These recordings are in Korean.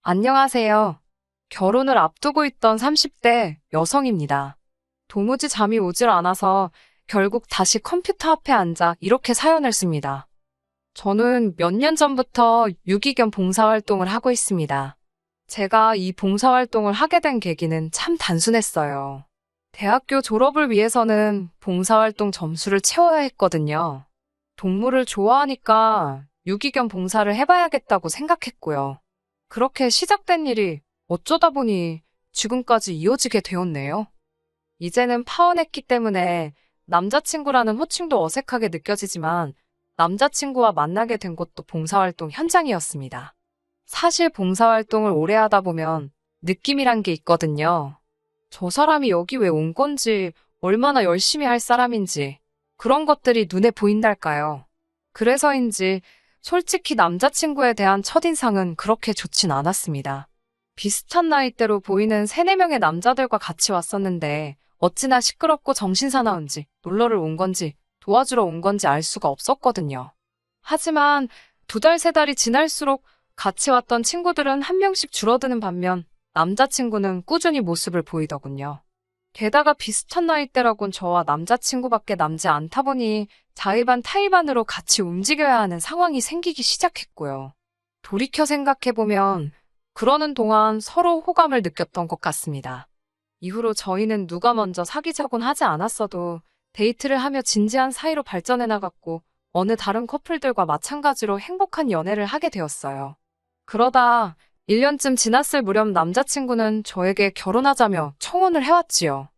안녕하세요. 결혼을 앞두고 있던 30대 여성입니다. 도무지 잠이 오질 않아서 결국 다시 컴퓨터 앞에 앉아 이렇게 사연을 씁니다. 저는 몇 년 전부터 유기견 봉사활동을 하고 있습니다. 제가 이 봉사활동을 하게 된 계기는 참 단순했어요. 대학교 졸업을 위해서는 봉사활동 점수를 채워야 했거든요. 동물을 좋아하니까 유기견 봉사를 해봐야겠다고 생각했고요. 그렇게 시작된 일이 어쩌다 보니 지금까지 이어지게 되었네요. 이제는 파혼했기 때문에 남자친구라는 호칭도 어색하게 느껴지지만 남자친구와 만나게 된 곳도 봉사활동 현장이었습니다. 사실 봉사활동을 오래 하다 보면 느낌이란 게 있거든요. 저 사람이 여기 왜 온 건지, 얼마나 열심히 할 사람인지 그런 것들이 눈에 보인달까요. 그래서인지 솔직히 남자친구에 대한 첫인상은 그렇게 좋진 않았습니다. 비슷한 나이대로 보이는 3, 4명의 남자들과 같이 왔었는데 어찌나 시끄럽고 정신사나운지 놀러를 온 건지 도와주러 온 건지 알 수가 없었거든요. 하지만 2달, 3달이 지날수록 같이 왔던 친구들은 한 명씩 줄어드는 반면 남자친구는 꾸준히 모습을 보이더군요. 게다가 비슷한 나이대라곤 저와 남자친구밖에 남지 않다 보니 자의반 타의반으로 같이 움직여야 하는 상황이 생기기 시작했고요. 돌이켜 생각해보면 그러는 동안 서로 호감을 느꼈던 것 같습니다. 이후로 저희는 누가 먼저 사귀자곤 하지 않았어도 데이트를 하며 진지한 사이로 발전해 나갔고 어느 다른 커플들과 마찬가지로 행복한 연애를 하게 되었어요. 그러다 1년쯤 지났을 무렵 남자친구는 저에게 결혼하자며 청혼을 해왔지요.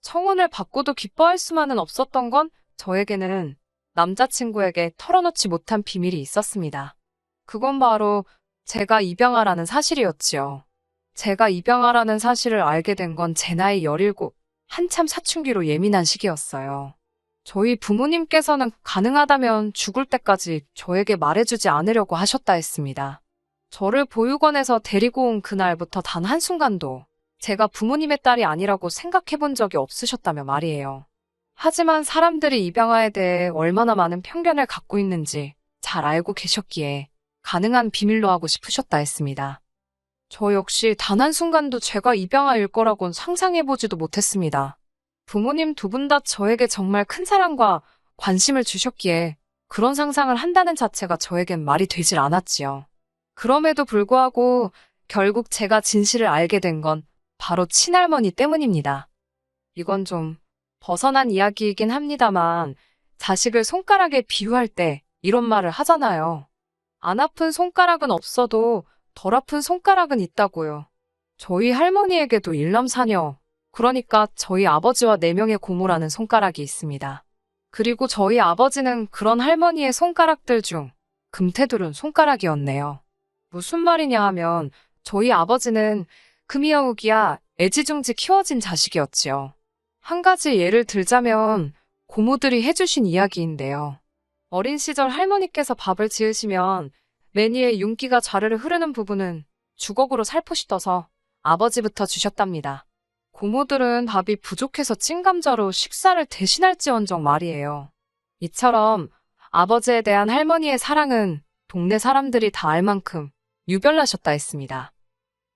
청혼을 받고도 기뻐할 수만은 없었던 건 저에게는 남자친구에게 털어놓지 못한 비밀이 있었습니다. 그건 바로 제가 입양아라는 사실이었지요. 제가 입양아라는 사실을 알게 된 건 제 나이 17, 한참 사춘기로 예민한 시기였어요. 저희 부모님께서는 가능하다면 죽을 때까지 저에게 말해주지 않으려고 하셨다 했습니다. 저를 보육원에서 데리고 온 그날부터 단 한순간도 제가 부모님의 딸이 아니라고 생각해 본 적이 없으셨다며 말이에요. 하지만 사람들이 입양아에 대해 얼마나 많은 편견을 갖고 있는지 잘 알고 계셨기에 가능한 비밀로 하고 싶으셨다 했습니다. 저 역시 단 한순간도 제가 입양아일 거라곤 상상해보지도 못했습니다. 부모님 2분 다 저에게 정말 큰 사랑과 관심을 주셨기에 그런 상상을 한다는 자체가 저에겐 말이 되질 않았지요. 그럼에도 불구하고 결국 제가 진실을 알게 된 건 바로 친할머니 때문입니다. 이건 좀 벗어난 이야기이긴 합니다만 자식을 손가락에 비유할 때 이런 말을 하잖아요. 안 아픈 손가락은 없어도 덜 아픈 손가락은 있다고요. 저희 할머니에게도 일남사녀, 그러니까 저희 아버지와 4명의 고모라는 손가락이 있습니다. 그리고 저희 아버지는 그런 할머니의 손가락들 중 금태두른 손가락이었네요. 무슨 말이냐 하면 저희 아버지는 금이여우기야 애지중지 키워진 자식이었지요. 한 가지 예를 들자면 고모들이 해주신 이야기인데요. 어린 시절 할머니께서 밥을 지으시면 매니에 윤기가 자르르 흐르는 부분은 주걱으로 살포시 떠서 아버지부터 주셨답니다. 고모들은 밥이 부족해서 찐감자로 식사를 대신할지언정 말이에요. 이처럼 아버지에 대한 할머니의 사랑은 동네 사람들이 다 알 만큼 유별나셨다 했습니다.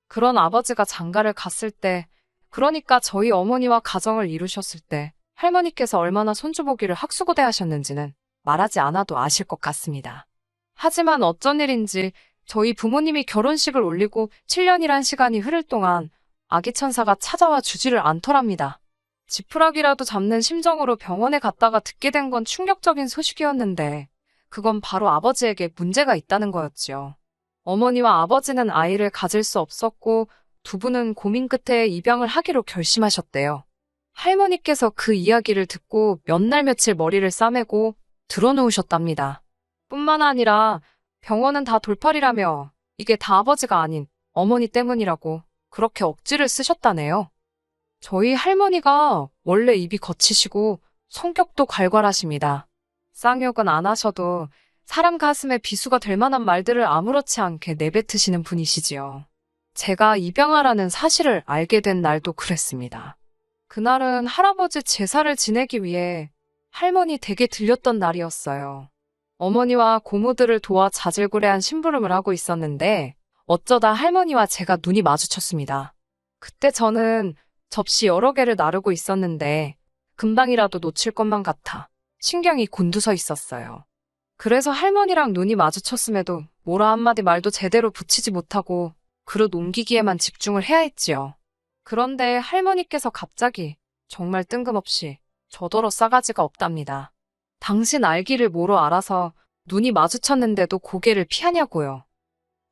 그런 아버지가 장가를 갔을 때, 그러니까 저희 어머니와 가정을 이루셨을 때 할머니께서 얼마나 손주보기를 학수고대하셨는지는 말하지 않아도 아실 것 같습니다. 하지만 어쩐 일인지 저희 부모님이 결혼식을 올리고 7년이란 시간이 흐를 동안 아기 천사가 찾아와 주지를 않더랍니다. 지푸라기라도 잡는 심정으로 병원에 갔다가 듣게 된 건 충격적인 소식이었는데 그건 바로 아버지에게 문제가 있다는 거였지요. 어머니와 아버지는 아이를 가질 수 없었고 2분은 고민 끝에 입양을 하기로 결심하셨대요. 할머니께서 그 이야기를 듣고 몇 날 며칠 머리를 싸매고 드러누우셨답니다. 뿐만 아니라 병원은 다 돌팔이라며 이게 다 아버지가 아닌 어머니 때문이라고 그렇게 억지를 쓰셨다네요. 저희 할머니가 원래 입이 거치시고 성격도 괄괄하십니다. 쌍욕은 안 하셔도 사람 가슴에 비수가 될 만한 말들을 아무렇지 않게 내뱉으시는 분이시지요. 제가 입양아라는 사실을 알게 된 날도 그랬습니다. 그날은 할아버지 제사를 지내기 위해 할머니 댁에 들렸던 날이었어요. 어머니와 고모들을 도와 자질구레한 심부름을 하고 있었는데 어쩌다 할머니와 제가 눈이 마주쳤습니다. 그때 저는 접시 여러 개를 나르고 있었는데 금방이라도 놓칠 것만 같아 신경이 곤두서 있었어요. 그래서 할머니랑 눈이 마주쳤음에도 뭐라 한마디 말도 제대로 붙이지 못하고 그릇 옮기기에만 집중을 해야 했지요. 그런데 할머니께서 갑자기 정말 뜬금없이 저더러 싸가지가 없답니다. 당신 알기를 뭐로 알아서 눈이 마주쳤는데도 고개를 피하냐고요.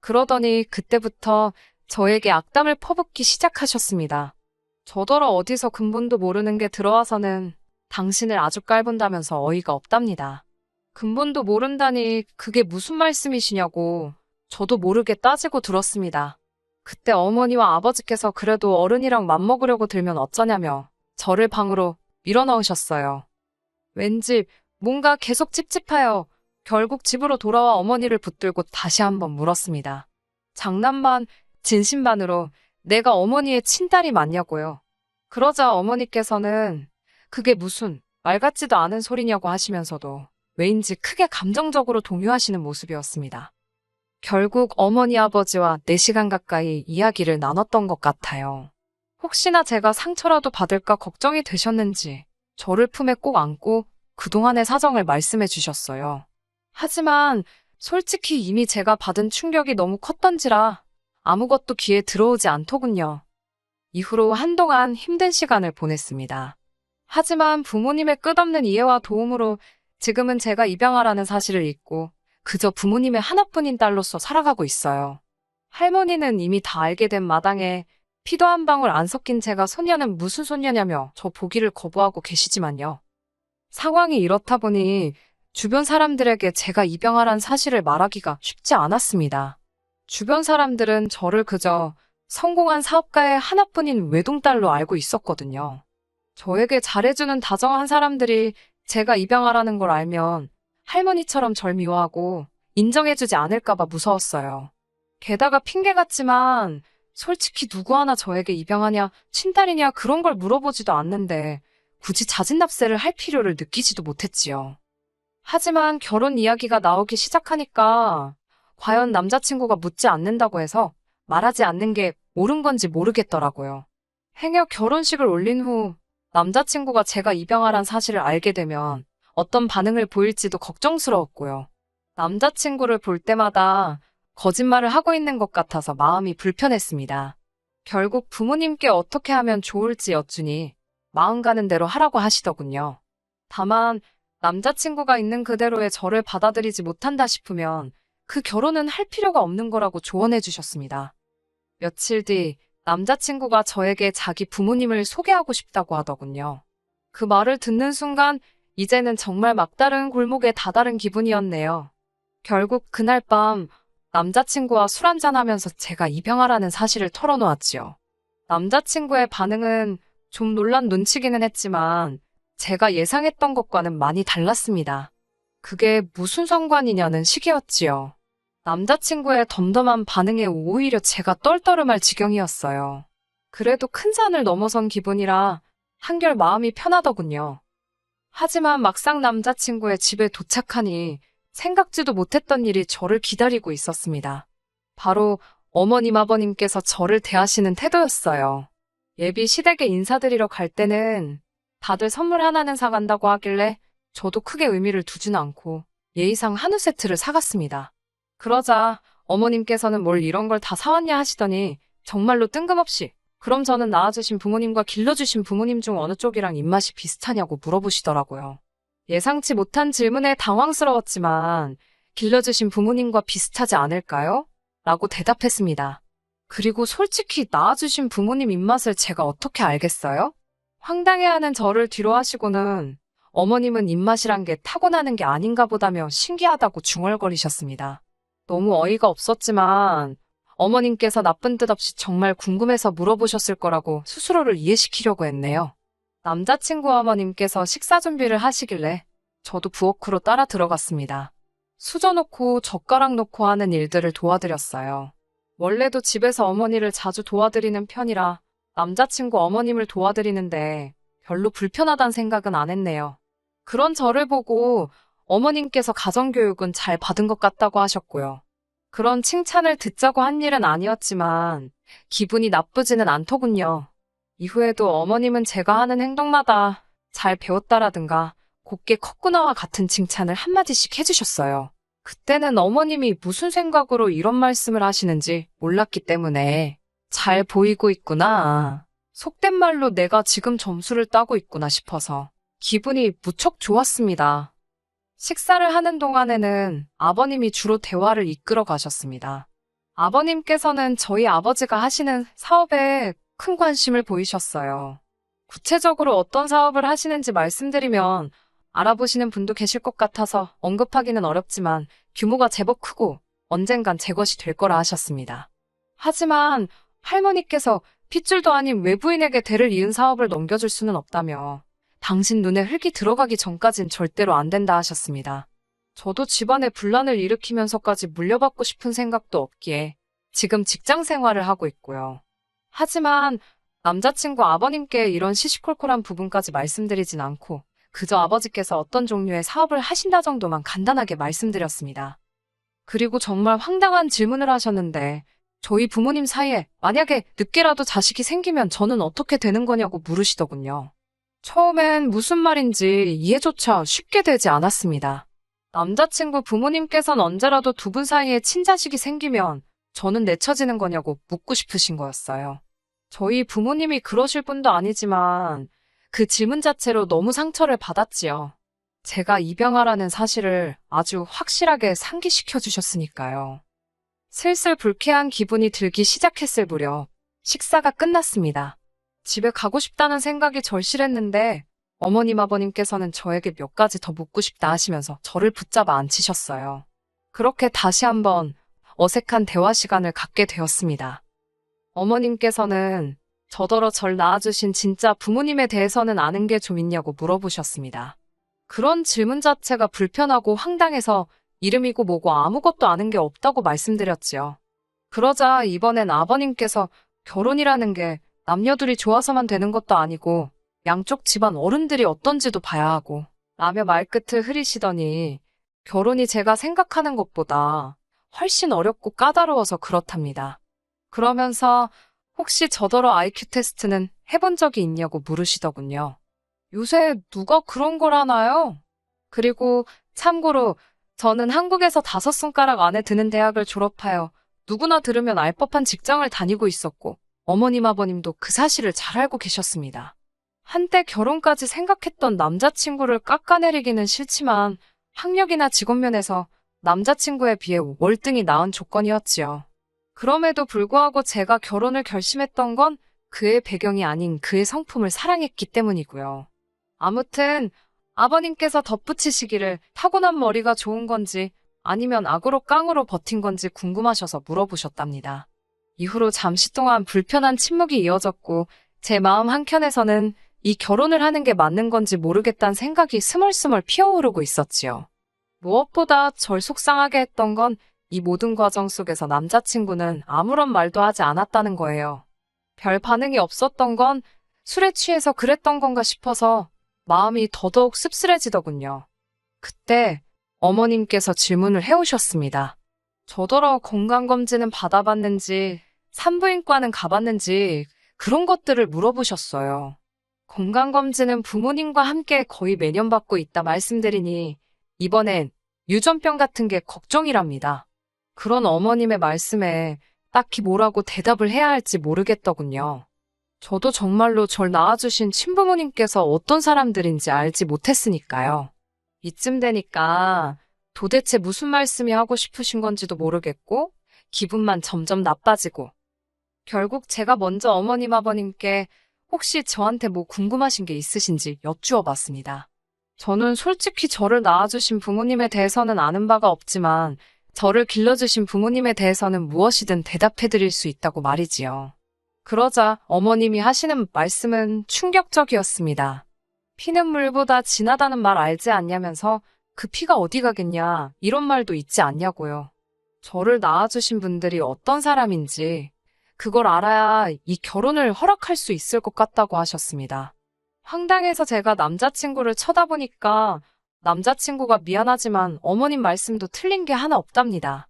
그러더니 그때부터 저에게 악담을 퍼붓기 시작하셨습니다. 저더러 어디서 근본도 모르는 게 들어와서는 당신을 아주 깔본다면서 어이가 없답니다. 근본도 모른다니 그게 무슨 말씀이시냐고 저도 모르게 따지고 들었습니다. 그때 어머니와 아버지께서 그래도 어른이랑 맘먹으려고 들면 어쩌냐며 저를 방으로 밀어넣으셨어요. 왠지 뭔가 계속 찝찝하여 결국 집으로 돌아와 어머니를 붙들고 다시 한번 물었습니다. 장난 반, 진심 반으로 내가 어머니의 친딸이 맞냐고요. 그러자 어머니께서는 그게 무슨 말 같지도 않은 소리냐고 하시면서도 왜인지 크게 감정적으로 동요하시는 모습이었습니다. 결국 어머니 아버지와 4시간 가까이 이야기를 나눴던 것 같아요. 혹시나 제가 상처라도 받을까 걱정이 되셨는지 저를 품에 꼭 안고 그동안의 사정을 말씀해 주셨어요. 하지만 솔직히 이미 제가 받은 충격이 너무 컸던지라 아무것도 귀에 들어오지 않더군요. 이후로 한동안 힘든 시간을 보냈습니다. 하지만 부모님의 끝없는 이해와 도움으로 지금은 제가 입양아라는 사실을 잊고 그저 부모님의 하나뿐인 딸로서 살아가고 있어요. 할머니는 이미 다 알게 된 마당에 피도 한 방울 안 섞인 제가 소녀는 무슨 소녀냐며 저 보기를 거부하고 계시지만요. 상황이 이렇다 보니 주변 사람들에게 제가 입양아란 사실을 말하기가 쉽지 않았습니다. 주변 사람들은 저를 그저 성공한 사업가의 하나뿐인 외동딸로 알고 있었거든요. 저에게 잘해주는 다정한 사람들이 제가 입양아라는 걸 알면 할머니처럼 절 미워하고 인정해주지 않을까봐 무서웠어요. 게다가 핑계 같지만 솔직히 누구 하나 저에게 입양하냐, 친딸이냐 그런 걸 물어보지도 않는데 굳이 자진납세를 할 필요를 느끼지도 못했지요. 하지만 결혼 이야기가 나오기 시작하니까 과연 남자친구가 묻지 않는다고 해서 말하지 않는 게 옳은 건지 모르겠더라고요. 행여 결혼식을 올린 후 남자친구가 제가 입양아란 사실을 알게 되면 어떤 반응을 보일지도 걱정스러웠고요. 남자친구를 볼 때마다 거짓말을 하고 있는 것 같아서 마음이 불편했습니다. 결국 부모님께 어떻게 하면 좋을지 여쭈니 마음 가는 대로 하라고 하시더군요. 다만 남자친구가 있는 그대로의 저를 받아들이지 못한다 싶으면 그 결혼은 할 필요가 없는 거라고 조언해 주셨습니다. 며칠 뒤 남자친구가 저에게 자기 부모님을 소개하고 싶다고 하더군요. 그 말을 듣는 순간 이제는 정말 막다른 골목에 다다른 기분이었네요. 결국 그날 밤 남자친구와 술 한잔하면서 제가 입양아라는 사실을 털어놓았지요. 남자친구의 반응은 좀 놀란 눈치기는 했지만 제가 예상했던 것과는 많이 달랐습니다. 그게 무슨 상관이냐는 식이었지요. 남자친구의 덤덤한 반응에 오히려 제가 떨떠름할 지경이었어요. 그래도 큰 산을 넘어선 기분이라 한결 마음이 편하더군요. 하지만 막상 남자친구의 집에 도착하니 생각지도 못했던 일이 저를 기다리고 있었습니다. 바로 어머님 아버님께서 저를 대하시는 태도였어요. 예비 시댁에 인사드리러 갈 때는 다들 선물 하나는 사간다고 하길래 저도 크게 의미를 두진 않고 예의상 한우 세트를 사갔습니다. 그러자 어머님께서는 뭘 이런 걸 다 사왔냐 하시더니 정말로 뜬금없이 그럼 저는 낳아주신 부모님과 길러주신 부모님 중 어느 쪽이랑 입맛이 비슷하냐고 물어보시더라고요. 예상치 못한 질문에 당황스러웠지만 길러주신 부모님과 비슷하지 않을까요? 라고 대답했습니다. 그리고 솔직히 낳아주신 부모님 입맛을 제가 어떻게 알겠어요? 황당해하는 저를 뒤로 하시고는 어머님은 입맛이란 게 타고나는 게 아닌가 보다며 신기하다고 중얼거리셨습니다. 너무 어이가 없었지만 어머님께서 나쁜 뜻 없이 정말 궁금해서 물어보셨을 거라고 스스로를 이해시키려고 했네요. 남자친구 어머님께서 식사 준비를 하시길래 저도 부엌으로 따라 들어갔습니다. 수저 놓고 젓가락 놓고 하는 일들을 도와드렸어요. 원래도 집에서 어머니를 자주 도와드리는 편이라 남자친구 어머님을 도와드리는데 별로 불편하단 생각은 안 했네요. 그런 저를 보고 어머님께서 가정교육은 잘 받은 것 같다고 하셨고요. 그런 칭찬을 듣자고 한 일은 아니었지만 기분이 나쁘지는 않더군요. 이후에도 어머님은 제가 하는 행동마다 잘 배웠다라든가 곱게 컸구나와 같은 칭찬을 한마디씩 해주셨어요. 그때는 어머님이 무슨 생각으로 이런 말씀을 하시는지 몰랐기 때문에 잘 보이고 있구나. 속된 말로 내가 지금 점수를 따고 있구나 싶어서 기분이 무척 좋았습니다. 식사를 하는 동안에는 아버님이 주로 대화를 이끌어 가셨습니다. 아버님께서는 저희 아버지가 하시는 사업에 큰 관심을 보이셨어요. 구체적으로 어떤 사업을 하시는지 말씀드리면 알아보시는 분도 계실 것 같아서 언급하기는 어렵지만 규모가 제법 크고 언젠간 제 것이 될 거라 하셨습니다. 하지만 할머니께서 핏줄도 아닌 외부인에게 대를 이은 사업을 넘겨줄 수는 없다며 당신 눈에 흙이 들어가기 전까진 절대로 안 된다 하셨습니다. 저도 집안에 분란을 일으키면서까지 물려받고 싶은 생각도 없기에 지금 직장 생활을 하고 있고요. 하지만 남자친구 아버님께 이런 시시콜콜한 부분까지 말씀드리진 않고 그저 아버지께서 어떤 종류의 사업을 하신다 정도만 간단하게 말씀드렸습니다. 그리고 정말 황당한 질문을 하셨는데 저희 부모님 사이에 만약에 늦게라도 자식이 생기면 저는 어떻게 되는 거냐고 물으시더군요. 처음엔 무슨 말인지 이해조차 쉽게 되지 않았습니다. 남자친구 부모님께선 언제라도 두 분 사이에 친자식이 생기면 저는 내쳐지는 거냐고 묻고 싶으신 거였어요. 저희 부모님이 그러실 분도 아니지만 그 질문 자체로 너무 상처를 받았지요. 제가 입양하라는 사실을 아주 확실하게 상기시켜 주셨으니까요. 슬슬 불쾌한 기분이 들기 시작했을 무렵 식사가 끝났습니다. 집에 가고 싶다는 생각이 절실했는데 어머님 아버님께서는 저에게 몇 가지 더 묻고 싶다 하시면서 저를 붙잡아 앉히셨어요. 그렇게 다시 한번 어색한 대화 시간을 갖게 되었습니다. 어머님께서는 저더러 절 낳아주신 진짜 부모님에 대해서는 아는 게 좀 있냐고 물어보셨습니다. 그런 질문 자체가 불편하고 황당해서 이름이고 뭐고 아무것도 아는 게 없다고 말씀드렸지요. 그러자 이번엔 아버님께서 결혼이라는 게 남녀들이 좋아서만 되는 것도 아니고 양쪽 집안 어른들이 어떤지도 봐야 하고 라며 말끝을 흐리시더니 결혼이 제가 생각하는 것보다 훨씬 어렵고 까다로워서 그렇답니다. 그러면서 혹시 저더러 IQ 테스트는 해본 적이 있냐고 물으시더군요. 요새 누가 그런 걸 하나요? 그리고 참고로 저는 한국에서 5손가락 안에 드는 대학을 졸업하여 누구나 들으면 알 법한 직장을 다니고 있었고 어머님 아버님도 그 사실을 잘 알고 계셨습니다. 한때 결혼까지 생각했던 남자친구를 깎아내리기는 싫지만 학력이나 직업면에서 남자친구에 비해 월등히 나은 조건이었지요. 그럼에도 불구하고 제가 결혼을 결심했던 건 그의 배경이 아닌 그의 성품을 사랑했기 때문이고요. 아무튼 아버님께서 덧붙이시기를 타고난 머리가 좋은 건지 아니면 악으로 깡으로 버틴 건지 궁금하셔서 물어보셨답니다. 이후로 잠시 동안 불편한 침묵이 이어졌고 제 마음 한켠에서는 이 결혼을 하는 게 맞는 건지 모르겠다는 생각이 스멀스멀 피어오르고 있었지요. 무엇보다 절 속상하게 했던 건 이 모든 과정 속에서 남자친구는 아무런 말도 하지 않았다는 거예요. 별 반응이 없었던 건 술에 취해서 그랬던 건가 싶어서 마음이 더더욱 씁쓸해지더군요. 그때 어머님께서 질문을 해오셨습니다. 저더러 건강검진은 받아봤는지 산부인과는 가봤는지 그런 것들을 물어보셨어요. 건강검진은 부모님과 함께 거의 매년 받고 있다 말씀드리니 이번엔 유전병 같은 게 걱정이랍니다. 그런 어머님의 말씀에 딱히 뭐라고 대답을 해야 할지 모르겠더군요. 저도 정말로 절 낳아주신 친부모님께서 어떤 사람들인지 알지 못했으니까요. 이쯤 되니까 도대체 무슨 말씀이 하고 싶으신 건지도 모르겠고 기분만 점점 나빠지고 결국 제가 먼저 어머님 아버님께 혹시 저한테 뭐 궁금하신 게 있으신지 여쭈어 봤습니다. 저는 솔직히 저를 낳아주신 부모님에 대해서는 아는 바가 없지만 저를 길러주신 부모님에 대해서는 무엇이든 대답해드릴 수 있다고 말이지요. 그러자 어머님이 하시는 말씀은 충격적이었습니다. 피는 물보다 진하다는 말 알지 않냐면서 그 피가 어디 가겠냐 이런 말도 있지 않냐고요. 저를 낳아주신 분들이 어떤 사람인지 그걸 알아야 이 결혼을 허락할 수 있을 것 같다고 하셨습니다. 황당해서 제가 남자친구를 쳐다보니까 남자친구가 미안하지만 어머님 말씀도 틀린 게 하나 없답니다.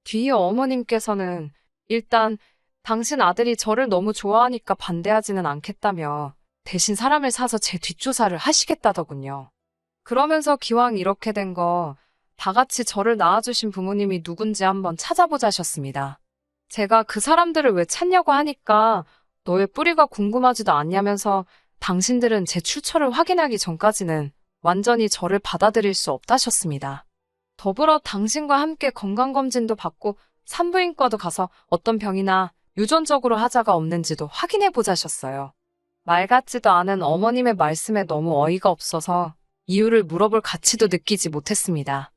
뒤이어 어머님께서는 일단 당신 아들이 저를 너무 좋아하니까 반대하지는 않겠다며 대신 사람을 사서 제 뒷조사를 하시겠다더군요. 그러면서 기왕 이렇게 된 거 다 같이 저를 낳아주신 부모님이 누군지 한번 찾아보자셨습니다. 제가 그 사람들을 왜 찾냐고 하니까 너의 뿌리가 궁금하지도 않냐면서 당신들은 제 출처를 확인하기 전까지는 완전히 저를 받아들일 수 없다셨습니다. 더불어 당신과 함께 건강검진도 받고 산부인과도 가서 어떤 병이나 유전적으로 하자가 없는지도 확인해 보자셨어요. 말 같지도 않은 어머님의 말씀에 너무 어이가 없어서 이유를 물어볼 가치도 느끼지 못했습니다.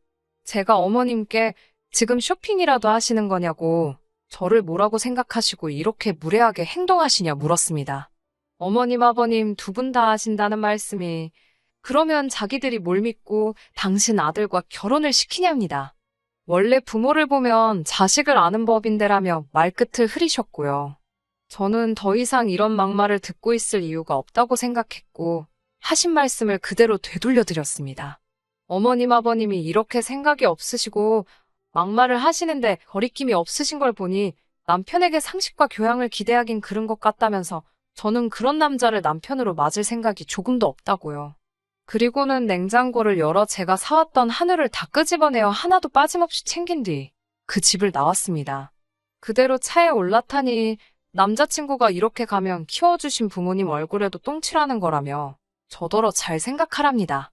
제가 어머님께 지금 쇼핑이라도 하시는 거냐고 저를 뭐라고 생각하시고 이렇게 무례하게 행동하시냐 물었습니다. 어머님, 아버님 두 분 다 하신다는 말씀이 그러면 자기들이 뭘 믿고 당신 아들과 결혼을 시키냐입니다. 원래 부모를 보면 자식을 아는 법인데라며 말끝을 흐리셨고요. 저는 더 이상 이런 막말을 듣고 있을 이유가 없다고 생각했고 하신 말씀을 그대로 되돌려 드렸습니다. 어머님, 아버님이 이렇게 생각이 없으시고 막말을 하시는데 거리낌이 없으신 걸 보니 남편에게 상식과 교양을 기대하긴 그른 것 같다면서 저는 그런 남자를 남편으로 맞을 생각이 조금도 없다고요. 그리고는 냉장고를 열어 제가 사왔던 한우를 다 끄집어내어 하나도 빠짐없이 챙긴 뒤 그 집을 나왔습니다. 그대로 차에 올라타니 남자친구가 이렇게 가면 키워주신 부모님 얼굴에도 똥칠하는 거라며 저더러 잘 생각하랍니다.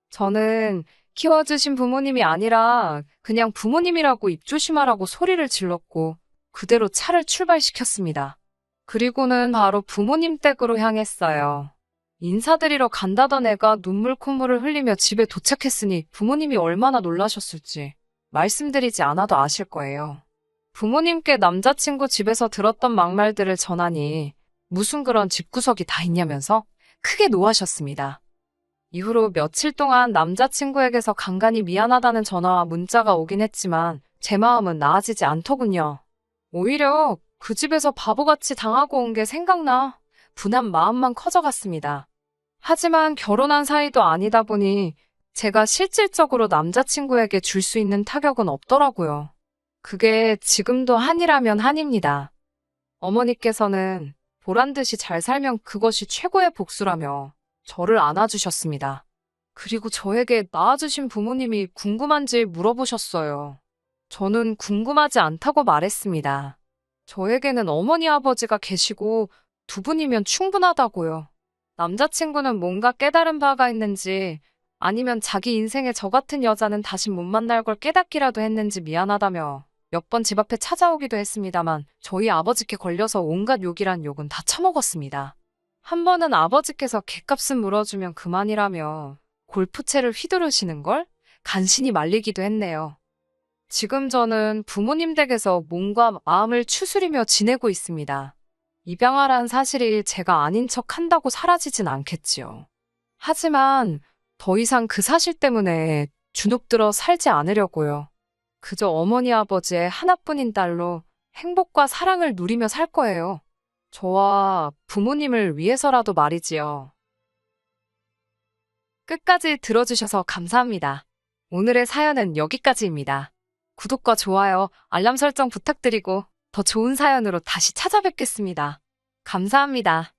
저는 키워주신 부모님이 아니라 그냥 부모님이라고 입조심하라고 소리를 질렀고 그대로 차를 출발시켰습니다. 그리고는 바로 부모님 댁으로 향했어요. 인사드리러 간다던 애가 눈물 콧물을 흘리며 집에 도착했으니 부모님이 얼마나 놀라셨을지 말씀드리지 않아도 아실 거예요. 부모님께 남자친구 집에서 들었던 막말들을 전하니 무슨 그런 집구석이 다 있냐면서 크게 노하셨습니다. 이후로 며칠 동안 남자친구에게서 간간히 미안하다는 전화와 문자가 오긴 했지만 제 마음은 나아지지 않더군요. 오히려 그 집에서 바보같이 당하고 온 게 생각나 분한 마음만 커져갔습니다. 하지만 결혼한 사이도 아니다 보니 제가 실질적으로 남자친구에게 줄 수 있는 타격은 없더라고요. 그게 지금도 한이라면 한입니다. 어머니께서는 보란듯이 잘 살면 그것이 최고의 복수라며 저를 안아주셨습니다. 그리고 저에게 낳아주신 부모님이 궁금한지 물어보셨어요. 저는 궁금하지 않다고 말했습니다. 저에게는 어머니 아버지가 계시고 두 분이면 충분하다고요. 남자친구는 뭔가 깨달은 바가 있는지 아니면 자기 인생에 저 같은 여자는 다시 못 만날 걸 깨닫기라도 했는지 미안하다며 몇 번 집 앞에 찾아오기도 했습니다만 저희 아버지께 걸려서 온갖 욕이란 욕은 다 처먹었습니다. 한 번은 아버지께서 갯값은 물어주면 그만이라며 골프채를 휘두르시는 걸 간신히 말리기도 했네요. 지금 저는 부모님 댁에서 몸과 마음을 추스리며 지내고 있습니다. 입양아란 사실이 제가 아닌 척 한다고 사라지진 않겠지요. 하지만 더 이상 그 사실 때문에 주눅들어 살지 않으려고요. 그저 어머니 아버지의 하나뿐인 딸로 행복과 사랑을 누리며 살 거예요. 저와 부모님을 위해서라도 말이지요. 끝까지 들어주셔서 감사합니다. 오늘의 사연은 여기까지입니다. 구독과 좋아요, 알람 설정 부탁드리고 더 좋은 사연으로 다시 찾아뵙겠습니다. 감사합니다.